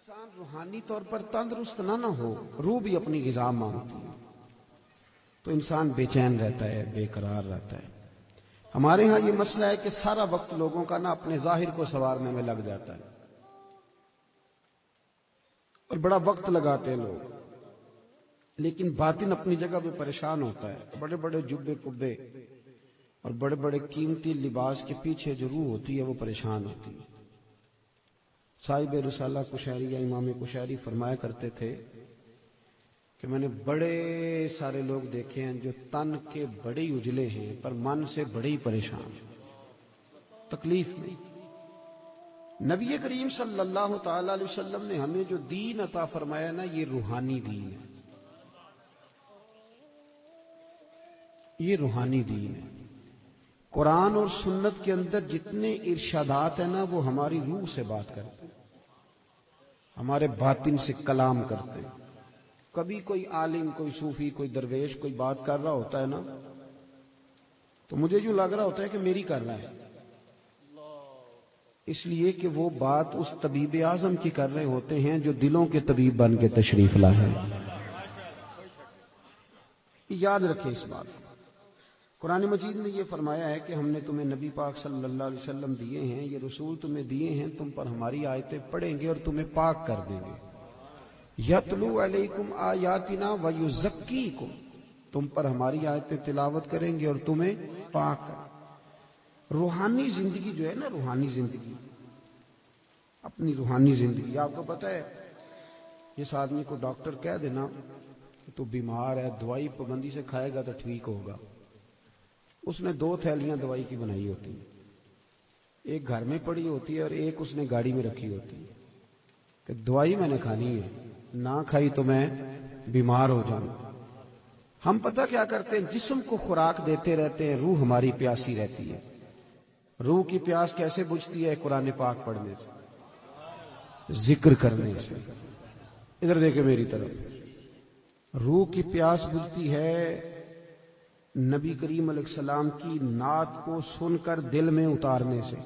انسان روحانی طور پر تندرست نہ ہو، روح بھی اپنی غذا مانگتی ہے، تو انسان بے چین رہتا ہے، بے قرار رہتا ہے۔ ہمارے ہاں یہ مسئلہ ہے کہ سارا وقت لوگوں کا نا اپنے ظاہر کو سنوارنے میں لگ جاتا ہے، اور بڑا وقت لگاتے ہیں لوگ، لیکن باطن اپنی جگہ پہ پریشان ہوتا ہے۔ بڑے بڑے جبے کبے اور بڑے بڑے قیمتی لباس کے پیچھے جو روح ہوتی ہے وہ پریشان ہوتی ہے۔ صاحب رسالہ قشیریہ امام قشیری فرمایا کرتے تھے کہ میں نے بڑے سارے لوگ دیکھے ہیں جو تن کے بڑے اجلے ہیں پر من سے بڑے ہی پریشان ہیں، تکلیف میں۔ نبی کریم صلی اللہ تعالی علیہ وسلم نے ہمیں جو دین عطا فرمایا نا، یہ روحانی دین ہے، یہ روحانی دین ہے۔ قرآن اور سنت کے اندر جتنے ارشادات ہیں نا، وہ ہماری روح سے بات کرتے ہیں، ہمارے باطن سے کلام کرتے ہیں۔ کبھی کوئی عالم، کوئی صوفی، کوئی درویش کوئی بات کر رہا ہوتا ہے نا، تو مجھے یوں لگ رہا ہوتا ہے کہ میری کر رہا ہے، اس لیے کہ وہ بات اس طبیب اعظم کی کر رہے ہوتے ہیں جو دلوں کے طبیب بن کے تشریف لائے ہیں۔ یاد رکھیں اس بات کو۔ قرآن مجید نے یہ فرمایا ہے کہ ہم نے تمہیں نبی پاک صلی اللہ علیہ وسلم دیے ہیں، یہ رسول تمہیں دیے ہیں، تم پر ہماری آیتیں پڑھیں گے اور تمہیں پاک کر دیں گے۔ یتلو علیکم آیاتنا ویزکیکم، تم پر ہماری آیتیں تلاوت کریں گے اور تمہیں پاک کریں گے۔ روحانی زندگی جو ہے نا، روحانی زندگی، اپنی روحانی زندگی، آپ کو پتہ ہے جس آدمی کو ڈاکٹر کہہ دینا کہ تو بیمار ہے، دوائی پابندی سے کھائے گا تو ٹھیک ہوگا، اس نے 2 تھیلیاں دوائی کی بنائی ہوتی ہیں، ایک گھر میں پڑی ہوتی ہے اور ایک اس نے گاڑی میں رکھی ہوتی ہے کہ دوائی میں نے کھانی ہے، نہ کھائی تو میں بیمار ہو جاؤں۔ ہم پتہ کیا کرتے ہیں، جسم کو خوراک دیتے رہتے ہیں، روح ہماری پیاسی رہتی ہے۔ روح کی پیاس کیسے بجھتی ہے؟ قرآن پاک پڑھنے سے، ذکر کرنے سے۔ ادھر دیکھیں میری طرف، روح کی پیاس بجھتی ہے نبی کریم علیہ السلام کی نعت کو سن کر دل میں اتارنے سے۔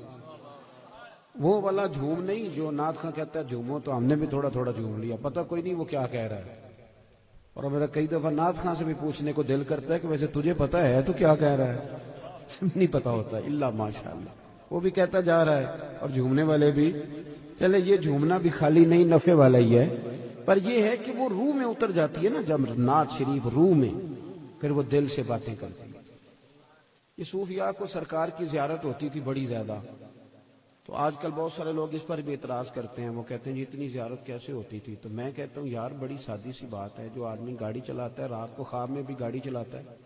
وہ والا جھوم نہیں جو نعت خواں کہتا ہے جھومو، تو ہم نے بھی تھوڑا تھوڑا جھوم لیا، پتہ کوئی نہیں وہ کیا کہہ رہا ہے، اور میرا کئی دفعہ نعت خواں سے بھی پوچھنے کو دل کرتا ہے کہ ویسے تجھے پتہ ہے تو کیا کہہ رہا ہے؟ نہیں پتہ ہوتا الا ماشاءاللہ، وہ بھی کہتا جا رہا ہے اور جھومنے والے بھی۔ چلے یہ جھومنا بھی خالی نہیں نفع والا ہی ہے، پر یہ ہے کہ وہ روح میں اتر جاتی ہے نا جب نعت شریف روح میں، پھر وہ دل سے باتیں کرتی ہے۔ یہ صوفیاء کو سرکار کی زیارت ہوتی تھی بڑی زیادہ، تو آج کل بہت سارے لوگ اس پر بھی اعتراض کرتے ہیں، وہ کہتے ہیں جی اتنی زیارت کیسے ہوتی تھی؟ تو میں کہتا ہوں یار بڑی سادی سی بات ہے، جو آدمی گاڑی چلاتا ہے رات کو خواب میں بھی گاڑی چلاتا ہے،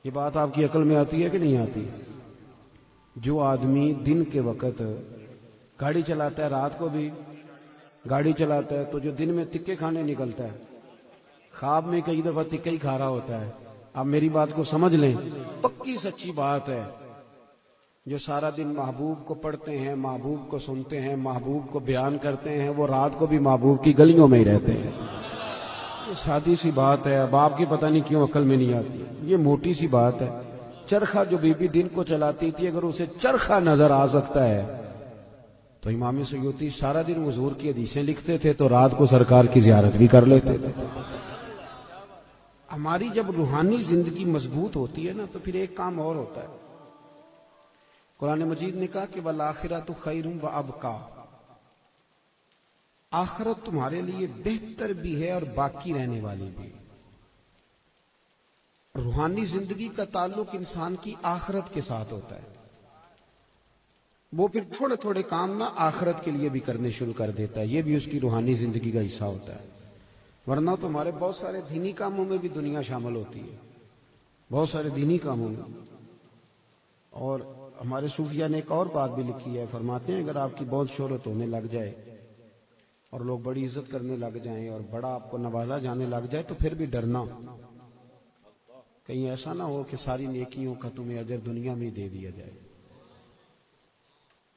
یہ بات آپ کی عقل میں آتی ہے کہ نہیں آتی؟ جو آدمی دن کے وقت گاڑی چلاتا ہے رات کو بھی گاڑی چلاتا ہے، تو جو دن میں تکے کھانے نکلتا ہے خواب میں کئی دفعہ تکے ہی کھا رہا ہوتا ہے۔ آپ میری بات کو سمجھ لیں، پکی سچی بات ہے۔ جو سارا دن محبوب کو پڑھتے ہیں، محبوب کو سنتے ہیں، محبوب کو بیان کرتے ہیں، وہ رات کو بھی محبوب کی گلیوں میں ہی رہتے ہیں۔ یہ سادی سی بات ہے، اب آپ کی پتہ نہیں کیوں عقل میں نہیں آتی، یہ موٹی سی بات ہے۔ چرخہ جو بی بی دن کو چلاتی تھی، اگر اسے چرخہ نظر آ سکتا ہے تو امام سیوطی سارا دن حضور کی حدیثیں لکھتے تھے تو رات کو سرکار کی زیارت بھی کر لیتے تھے۔ ہماری جب روحانی زندگی مضبوط ہوتی ہے نا، تو پھر ایک کام اور ہوتا ہے۔ قرآن مجید نے کہا کہ وَالْآخِرَةُ خَيْرٌ وَأَبْقَىٰ، آخرت تمہارے لیے بہتر بھی ہے اور باقی رہنے والی بھی۔ روحانی زندگی کا تعلق انسان کی آخرت کے ساتھ ہوتا ہے، وہ پھر تھوڑے تھوڑے کام نہ آخرت کے لیے بھی کرنے شروع کر دیتا ہے، یہ بھی اس کی روحانی زندگی کا حصہ ہوتا ہے۔ ورنہ تو ہمارے بہت سارے دینی کاموں میں بھی دنیا شامل ہوتی ہے، بہت سارے دینی کاموں میں۔ اور ہمارے صوفیاء نے ایک اور بات بھی لکھی ہے، فرماتے ہیں اگر آپ کی بہت شہرت ہونے لگ جائے اور لوگ بڑی عزت کرنے لگ جائیں اور بڑا آپ کو نوازا جانے لگ جائے، تو پھر بھی ڈرنا، کہیں ایسا نہ ہو کہ ساری نیکیوں کا تمہیں اجر دنیا میں دے دیا جائے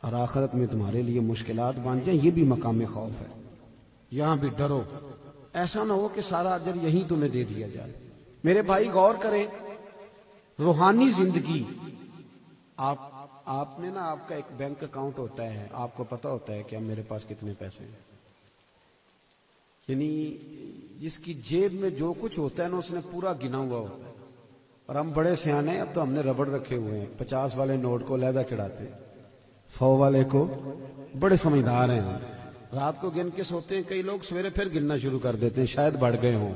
اور آخرت میں تمہارے لیے مشکلات بن جائیں، یہ بھی مقام خوف ہے۔ یہاں بھی ڈرو، ایسا نہ ہو کہ سارا اجر یہیں تمہیں دے دیا جائے۔ میرے بھائی غور کریں، روحانی زندگی آپ آپ نے نا آپ کا ایک بینک اکاؤنٹ ہوتا ہے، آپ کو پتا ہوتا ہے کہ اب میرے پاس کتنے پیسے ہیں، یعنی جس کی جیب میں جو کچھ ہوتا ہے نا اس نے پورا گنا ہوا ہوتا ہے. اور ہم بڑے سیانے ہیں، اب تو ہم نے ربڑ رکھے ہوئے ہیں، 50 والے نوٹ کو علیحدہ چڑھاتے ہیں، 100 والے کو، بڑے سمجھدار ہیں ہم. رات کو گن کے سوتے ہیں کئی لوگ، سویرے پھر گننا شروع کر دیتے ہیں، شاید بڑھ گئے ہوں.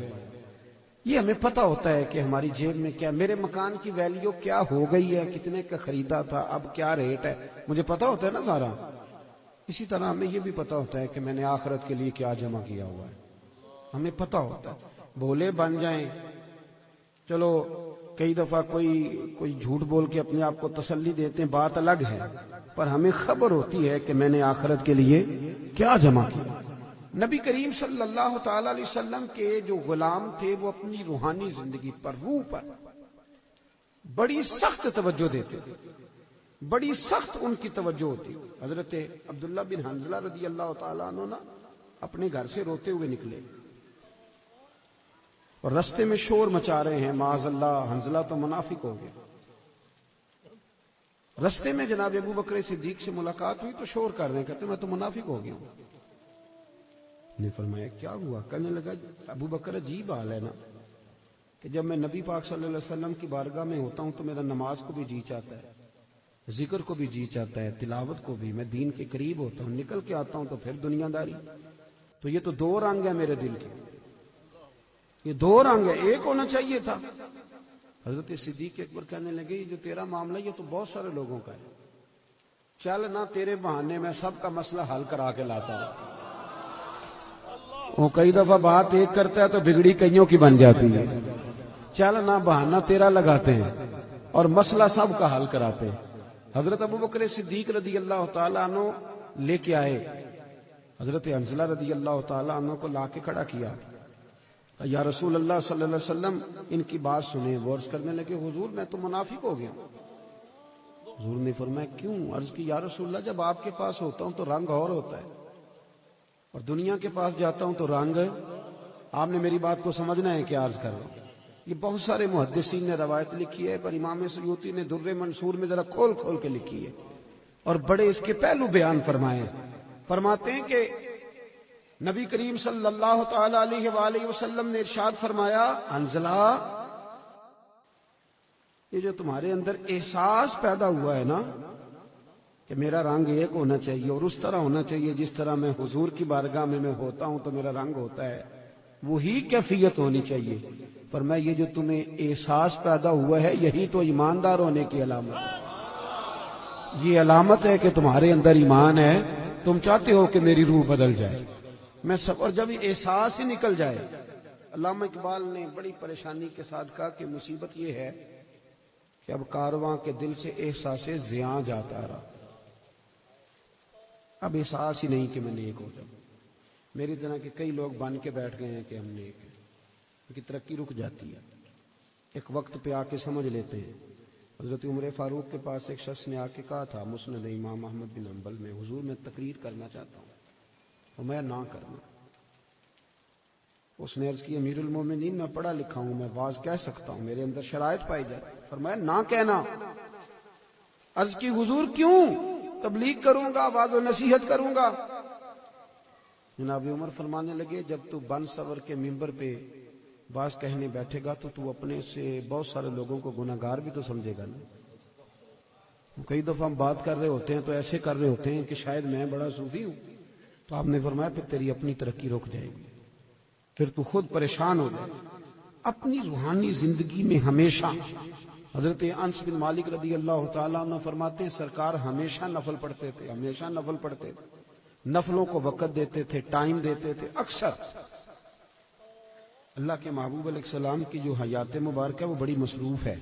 یہ ہمیں پتا ہوتا ہے کہ ہماری جیب میں کیا، میرے مکان کی ویلیو کیا ہو گئی ہے، کتنے کا خریدا تھا، اب کیا ریٹ ہے، مجھے پتا ہوتا ہے نا سارا. اسی طرح ہمیں یہ بھی پتا ہوتا ہے کہ میں نے آخرت کے لیے کیا جمع کیا ہوا ہے، ہمیں پتا ہوتا ہے. بھولے بن جائیں، چلو کئی دفعہ کوئی جھوٹ بول کے اپنے آپ کو تسلی دیتے ہیں، بات الگ ہے، پر ہمیں خبر ہوتی ہے کہ میں نے آخرت کے لیے کیا جمع کیا. نبی کریم صلی اللہ تعالی علیہ وسلم کے جو غلام تھے وہ اپنی روحانی زندگی پر، روح پر بڑی سخت توجہ دیتے تھے، بڑی سخت ان کی توجہ ہوتی. حضرت عبداللہ بن حنظلہ رضی اللہ تعالیٰ عنہ نا اپنے گھر سے روتے ہوئے نکلے اور رستے میں شور مچا رہے ہیں، معاذ اللہ حنظلہ تو منافق ہو گیا. رستے میں جناب ابو بکر صدیق سے ملاقات ہوئی تو شور کر رہے ہیں، کہتے میں تو منافق ہو گیا ہوں. نے فرمایا کیا ہوا؟ کہنے لگا ابو بکر عجیب حال ہے نا کہ جب میں نبی پاک صلی اللہ علیہ وسلم کی بارگاہ میں ہوتا ہوں تو میرا نماز کو بھی جی چاہتا ہے، ذکر کو بھی جی چاہتا ہے، تلاوت کو بھی، میں دین کے قریب ہوتا ہوں، نکل کے آتا ہوں تو پھر دنیا داری. تو یہ تو دو رنگ ہے میرے دل کے، یہ دو رنگ ہے، ایک ہونا چاہیے تھا. حضرت صدیق اکبر کہنے لگے یہ جو تیرا معاملہ یہ تو بہت سارے لوگوں کا ہے، چل نہ تیرے بہانے میں سب کا مسئلہ حل کرا کے لاتا ہوں. وہ کئی دفعہ بات ایک کرتا ہے تو بگڑی کئیوں کی بن جاتی ہے، چل نہ بہانہ تیرا لگاتے ہیں اور مسئلہ سب کا حل کراتے ہیں. حضرت ابو بکر صدیق رضی اللہ تعالیٰ عنہ لے کے آئے، حضرت حنظلہ رضی اللہ تعالیٰ عنہ کو لا کے کھڑا کیا، یا رسول اللہ صلی اللہ علیہ وسلم ان کی بات سنیں. وہ عرض کرنے لگے حضور میں تو منافق ہو گیا. حضور نے فرمایا کیوں؟ عرض کی یا رسول اللہ جب آپ کے پاس ہوتا ہوں تو رنگ اور ہوتا ہے اور دنیا کے پاس جاتا ہوں تو رنگ. آپ نے میری بات کو سمجھنا ہے کہ عرض کر رہا ہوں. یہ بہت سارے محدثین نے روایت لکھی ہے، پر امام سیوطی نے در منصور میں ذرا کھول کھول کے لکھی ہے اور بڑے اس کے پہلو بیان فرمائے. فرماتے ہیں کہ نبی کریم صلی اللہ تعالی علیہ وآلہ وسلم نے ارشاد فرمایا حنظلہ یہ جو تمہارے اندر احساس پیدا ہوا ہے نا کہ میرا رنگ ایک ہونا چاہیے اور اس طرح ہونا چاہیے جس طرح میں حضور کی بارگاہ میں ہوتا ہوں تو میرا رنگ ہوتا ہے، وہی کیفیت ہونی چاہیے. پر میں یہ جو تمہیں احساس پیدا ہوا ہے یہی تو ایماندار ہونے کی علامت ہے. یہ علامت ہے کہ تمہارے اندر ایمان ہے، تم چاہتے ہو کہ میری روح بدل جائے. میں سب اور جب یہ احساس ہی نکل جائے. علامہ اقبال نے بڑی پریشانی کے ساتھ کہا کہ مصیبت یہ ہے کہ اب کارواں کے دل سے احساس زیاں جاتا رہا، اب احساس ہی نہیں کہ میں نیک ہو جاؤں. میری طرح کے کئی لوگ بن کے بیٹھ گئے ہیں کہ ہم نیک ہیں، ان کی ترقی رک جاتی ہے، ایک وقت پہ آ کے سمجھ لیتے ہیں. حضرت عمر فاروق کے پاس ایک شخص نے آ کے کہا تھا مسند امام احمد بن حنبل میں، حضور میں تقریر کرنا چاہتا ہوں اور میں نہ کرنا. اس نے عرض کی امیر المومنین میں پڑھا لکھا ہوں، میں واز کہہ سکتا ہوں، میرے اندر شرائط پائی جاتی. فرمایا نہ کہنا. عرض کی حضور کیوں؟ تبلیغ کروں گا، واز و نصیحت کروں گا. جناب عمر فرمانے لگے جب تو بن سور کے ممبر پہ باز کہنے بیٹھے گا تو اپنے سے بہت سارے لوگوں کو گناہگار بھی تو سمجھے گا نا. کئی دفعہ ہم بات کر رہے ہوتے ہیں تو ایسے کر رہے ہوتے ہیں کہ شاید میں بڑا صوفی ہوں. تو آپ نے فرمایا پھر تیری اپنی ترقی رک جائے گی، پھر تو خود پریشان ہو جائے. اپنی روحانی زندگی میں ہمیشہ حضرت انس بن مالک رضی اللہ تعالیٰ عنہ فرماتے ہیں سرکار ہمیشہ نفل پڑھتے تھے، ہمیشہ نفل پڑھتے تھے، نفلوں کو وقت دیتے تھے، ٹائم دیتے تھے. اکثر اللہ کے محبوب علیہ السلام کی جو حیات مبارکہ وہ بڑی مصروف ہے.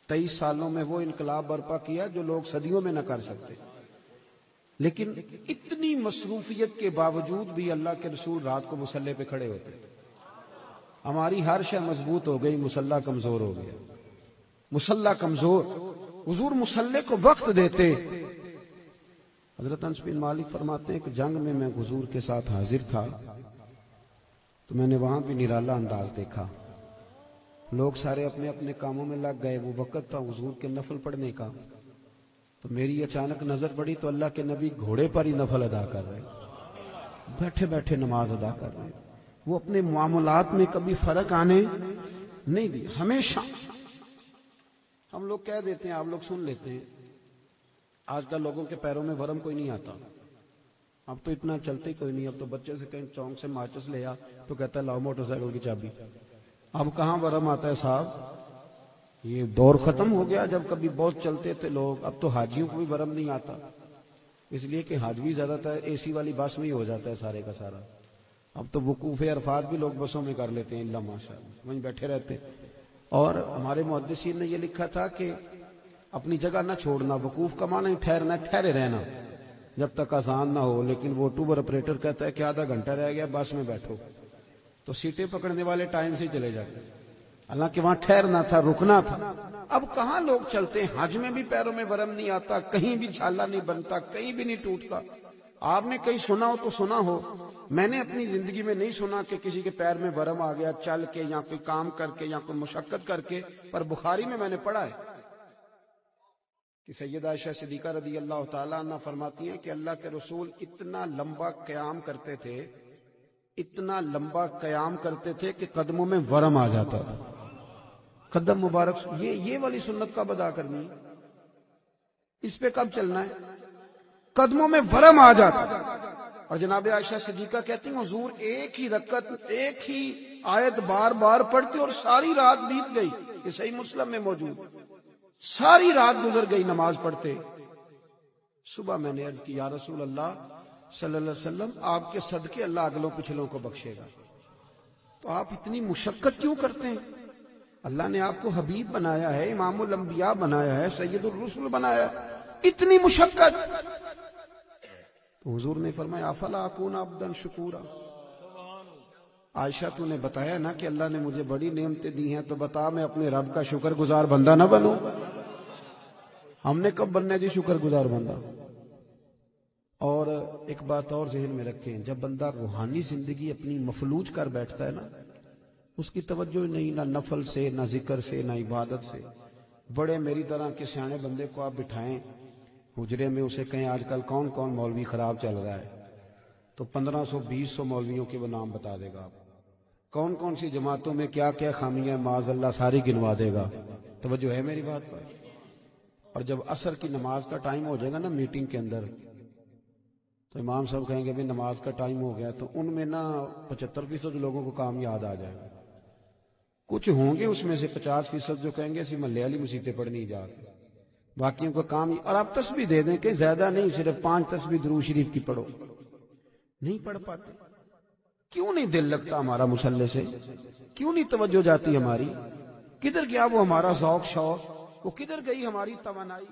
23 سالوں میں وہ انقلاب برپا کیا جو لوگ صدیوں میں نہ کر سکتے. لیکن اتنی مصروفیت کے باوجود بھی اللہ کے رسول رات کو مصلے پہ کھڑے ہوتے. ہماری ہر شے مضبوط ہو گئی، مصلہ کمزور ہو گیا. مصلہ کمزور، حضور مصلے کو وقت دیتے. حضرت انس بن مالک فرماتے ہیں کہ جنگ میں میں حضور کے ساتھ حاضر تھا تو میں نے وہاں بھی نرالا انداز دیکھا. لوگ سارے اپنے اپنے کاموں میں لگ گئے، وہ وقت تھا حضور کے نفل پڑھنے کا. تو میری اچانک نظر پڑی تو اللہ کے نبی گھوڑے پر ہی نفل ادا کر رہے ہیں، بیٹھے بیٹھے نماز ادا کر رہے ہیں۔ وہ اپنے معاملات میں کبھی فرق آنے نہیں دی، ہمیشہ۔ ہم لوگ کہہ دیتے ہیں، آپ لوگ سن لیتے ہیں، آج کل لوگوں کے پیروں میں ورم کوئی نہیں آتا، اب تو اتنا چلتے ہی کوئی نہیں، اب تو بچے سے کہیں چونک سے ماچس لے آ تو کہتا ہے لاؤ موٹر سائیکل کی چابی۔ اب کہاں ورم آتا ہے صاحب، یہ دور ختم ہو گیا جب کبھی بہت چلتے تھے لوگ۔ اب تو حاجیوں کو بھی ورم نہیں آتا، اس لیے کہ حاجی زیادہ تر اے سی والی بس میں ہی ہو جاتا ہے سارے کا سارا۔ اب تو وقوف عرفات بھی لوگ بسوں میں کر لیتے ہیں، اللہ ماشاءاللہ، وہیں بیٹھے رہتے۔ اور ہمارے محدثین نے یہ لکھا تھا کہ اپنی جگہ نہ چھوڑنا، وقوف کا معنی ٹھہرنا، ٹھہرے رہنا جب تک اذان نہ ہو۔ لیکن وہ ٹوبر آپریٹر کہتا ہے کہ آدھا گھنٹہ رہ گیا بس میں بیٹھو، تو سیٹیں پکڑنے والے ٹائم سے چلے جاتے، حالانکہ وہاں ٹھہرنا تھا، رکنا تھا۔ اب کہاں لوگ چلتے ہیں، حج میں بھی پیروں میں ورم نہیں آتا، کہیں بھی چھالا نہیں بنتا، کہیں بھی نہیں ٹوٹتا۔ آپ نے کہیں سنا ہو تو سنا ہو، میں نے اپنی زندگی میں نہیں سنا کہ کسی کے پیر میں ورم آ گیا چل کے یا کوئی کام کر کے یا کوئی مشقت کر کے، پر بخاری میں نے پڑھا ہے کہ سیدہ عائشہ صدیقہ رضی اللہ تعالیٰ عنہ فرماتی ہیں کہ اللہ کے رسول اتنا لمبا قیام کرتے تھے، اتنا لمبا قیام کرتے تھے کہ قدموں میں ورم آ جاتا تھا۔ قدم مبارک، یہ والی سنت کب ادا کرنی، اس پہ کب چلنا ہے؟ قدموں میں ورم آ جاتا۔ اور جناب عائشہ صدیقہ کہتی ہیں حضور ایک ہی رکعت، ایک ہی آیت بار بار پڑھتے اور ساری رات بیت گئی، یہ صحیح مسلم میں موجود، ساری رات گزر گئی نماز پڑھتے۔ صبح میں نے عرض کی یا رسول اللہ صلی اللہ علیہ وسلم، آپ کے صدقے اللہ اگلوں پچھلوں کو بخشے گا، تو آپ اتنی مشقت کیوں کرتے ہیں؟ اللہ نے آپ کو حبیب بنایا ہے، امام الانبیاء بنایا ہے، سید الرسل بنایا ہے، اتنی مشقت؟ تو حضور نے فرمایا افلا اکون عبدا شکورا، عائشہ تو نے بتایا نا کہ اللہ نے مجھے بڑی نعمتیں دی ہیں، تو بتا میں اپنے رب کا شکر گزار بندہ نہ بنوں؟ ہم نے کب بننا ہے جی شکر گزار بندہ؟ اور ایک بات اور ذہن میں رکھیں، جب بندہ روحانی زندگی اپنی مفلوج کر بیٹھتا ہے نا، اس کی توجہ نہیں، نہ نفل سے، نہ ذکر سے، نہ عبادت سے۔ بڑے میری طرح کے سیانے بندے کو آپ بٹھائیں حجرے میں، اسے کہیں آج کل کون کون مولوی خراب چل رہا ہے، تو 1500-2000 مولویوں کے وہ نام بتا دے گا، آپ کون کون سی جماعتوں میں کیا کیا خامیاں معاذ اللہ ساری گنوا دے گا۔ توجہ ہے میری بات پر؟ اور جب عصر کی نماز کا ٹائم ہو جائے گا نا میٹنگ کے اندر، تو امام صاحب کہیں گے بھی نماز کا ٹائم ہو گیا، تو ان میں نا 75% لوگوں کو کام یاد آ جائے گا، کچھ ہوں گے اس میں سے 50% جو کہیں گے اسی محلے والی مسیتیں پڑھنی جا کے، باقیوں کا کام۔ اور آپ تسبیح دے دیں کہ زیادہ نہیں، صرف 5 تسبیح درود شریف کی پڑھو، نہیں پڑھ پاتے۔ کیوں نہیں دل لگتا ہمارا مصلی سے؟ کیوں نہیں توجہ جاتی ہماری؟ کدھر گیا وہ ہمارا ذوق شوق؟ وہ کدھر گئی ہماری توانائی؟